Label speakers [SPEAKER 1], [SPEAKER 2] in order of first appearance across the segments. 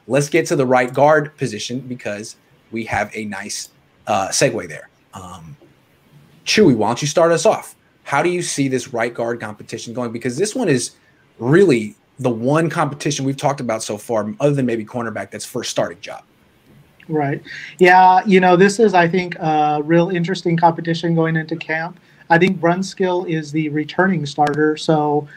[SPEAKER 1] let's get to the right guard position because we have a nice segue there. Chewy, why don't you start us off? How do you see this right guard competition going? Because this one is really the one competition we've talked about so far, other than maybe cornerback, that's first starting job.
[SPEAKER 2] Right. Yeah, this is, I think, a real interesting competition going into camp. I think Brunskill is the returning starter. So,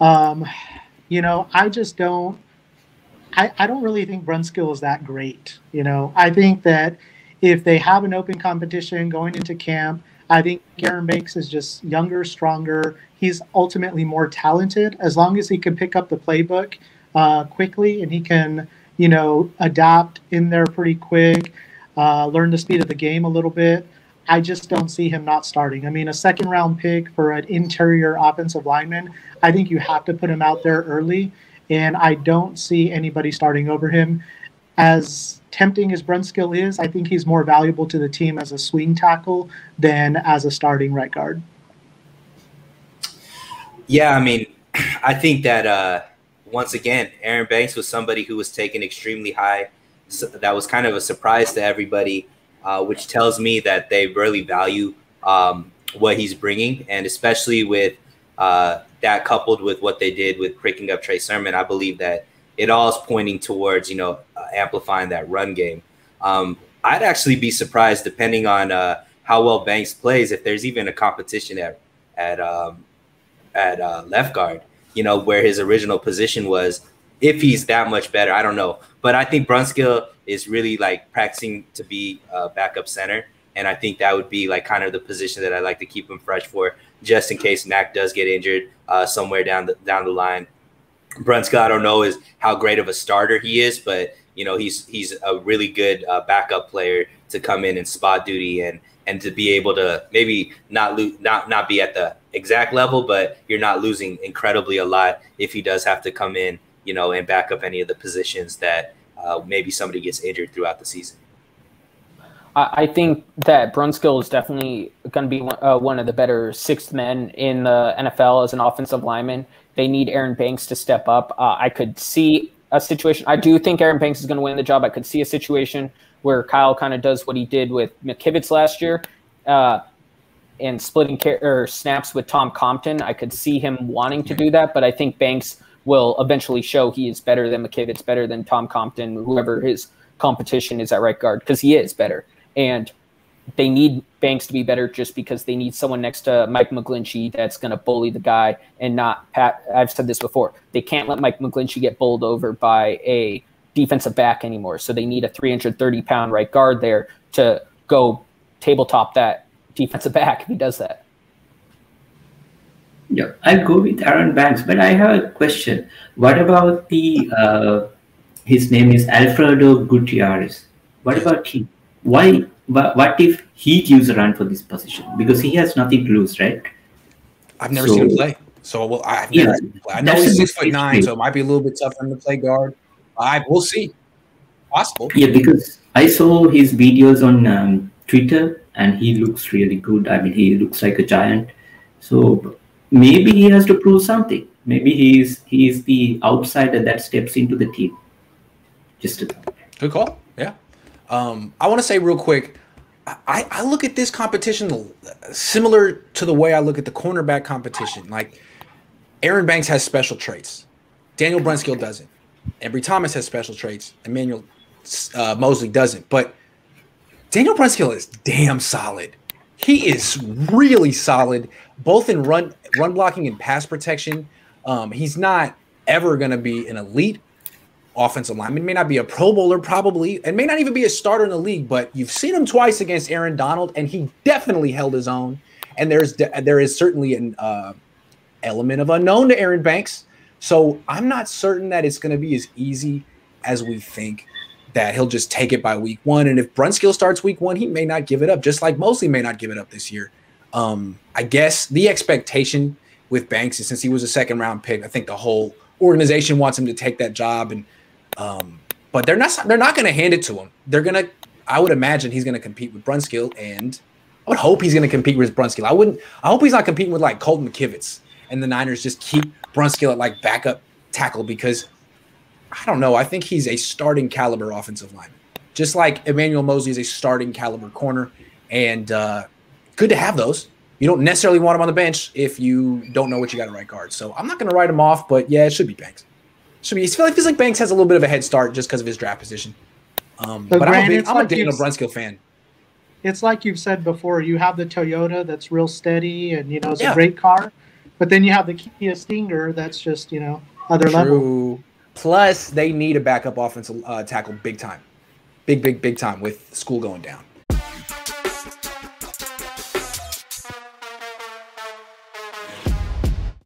[SPEAKER 2] I just don't – I don't really think Brunskill is that great. I think that if they have an open competition going into camp, I think Aaron Banks is just younger, stronger. He's ultimately more talented as long as he can pick up the playbook quickly and he can, adapt in there pretty quick, learn the speed of the game a little bit. I just don't see him not starting. I mean, a second-round pick for an interior offensive lineman, I think you have to put him out there early, and I don't see anybody starting over him. As tempting as Brunskill is, I think he's more valuable to the team as a swing tackle than as a starting right guard.
[SPEAKER 3] Yeah, I mean, I think that once again, Aaron Banks was somebody who was taken extremely high. So that was kind of a surprise to everybody, which tells me that they really value what he's bringing. And especially with that coupled with what they did with picking up Trey Sermon, I believe that it all is pointing towards, amplifying that run game. I'd actually be surprised, depending on how well Banks plays, if there's even a competition at left guard, where his original position was. If he's that much better, I don't know. But I think Brunskill is really like practicing to be a backup center. And I think that would be like kind of the position that I like to keep him fresh for, just in case Mac does get injured somewhere down the line. Brunskill, I don't know is how great of a starter he is, but he's a really good backup player to come in and spot duty and to be able to maybe not be at the exact level, but you're not losing incredibly a lot if he does have to come in, and back up any of the positions that maybe somebody gets injured throughout the season.
[SPEAKER 4] I think that Brunskill is definitely going to be one of the better sixth men in the NFL as an offensive lineman. They need Aaron Banks to step up. I could see a situation. I do think Aaron Banks is going to win the job. I could see a situation where Kyle kind of does what he did with McKivitz last year and splitting snaps with Tom Compton. I could see him wanting to do that, but I think Banks will eventually show he is better than McKivitz, better than Tom Compton, whoever his competition is at right guard, because he is better. And they need Banks to be better just because they need someone next to Mike McGlinchey that's going to bully the guy and not Pat. I've said this before. They can't let Mike McGlinchey get bowled over by a defensive back anymore. So they need a 330-pound right guard there to go tabletop that defensive back if he does that.
[SPEAKER 5] Yeah, I'll go with Aaron Banks, but I have a question. What about his name is Alfredo Gutierrez. What about him? Why? What if he gives a run for this position? Because he has nothing to lose, right?
[SPEAKER 1] I've never seen him play. So I've never seen him play. I know he's 6'9", so it might be a little bit tough for him to play guard. We'll see. Possible.
[SPEAKER 5] Yeah, because I saw his videos on Twitter, and he looks really good. I mean, he looks like a giant. So maybe he has to prove something. Maybe he is the outsider that steps into the team.
[SPEAKER 1] Good call. Yeah. I want to say real quick, I look at this competition similar to the way I look at the cornerback competition. Like, Aaron Banks has special traits. Daniel Brunskill doesn't. Ambry Thomas has special traits. Emmanuel Mosley doesn't. But Daniel Brunskill is damn solid. He is really solid, both in run blocking and pass protection. He's not ever going to be an elite offensive lineman, may not be a Pro Bowler probably, and may not even be a starter in the league, but you've seen him twice against Aaron Donald, and he definitely held his own. And there is certainly an element of unknown to Aaron Banks. So I'm not certain that it's going to be as easy as we think, that he'll just take it by week one. And if Brunskill starts week one, he may not give it up, just like Mosley may not give it up this year. I guess the expectation with Banks is, since he was a second-round pick, I think the whole organization wants him to take that job, and but they're not going to hand it to him. I would imagine he's going to compete with Brunskill, and I would hope he's going to compete with Brunskill. I hope he's not competing with like Colton McKivitz, and the Niners just keep Brunskill at like backup tackle, because I don't know. I think he's a starting caliber offensive lineman, just like Emmanuel Mosley is a starting caliber corner. And good to have those. You don't necessarily want him on the bench if you don't know what you got at right guard. So I'm not going to write him off, but yeah, it should be Banks. Should be. It feels like Banks has a little bit of a head start just because of his draft position. But I'm a Daniel Brunskill fan.
[SPEAKER 2] It's like you've said before. You have the Toyota that's real steady and, it's a great car. But then you have the Kia Stinger that's just, other level.
[SPEAKER 1] Plus, they need a backup offensive tackle big time. Big time with school going down.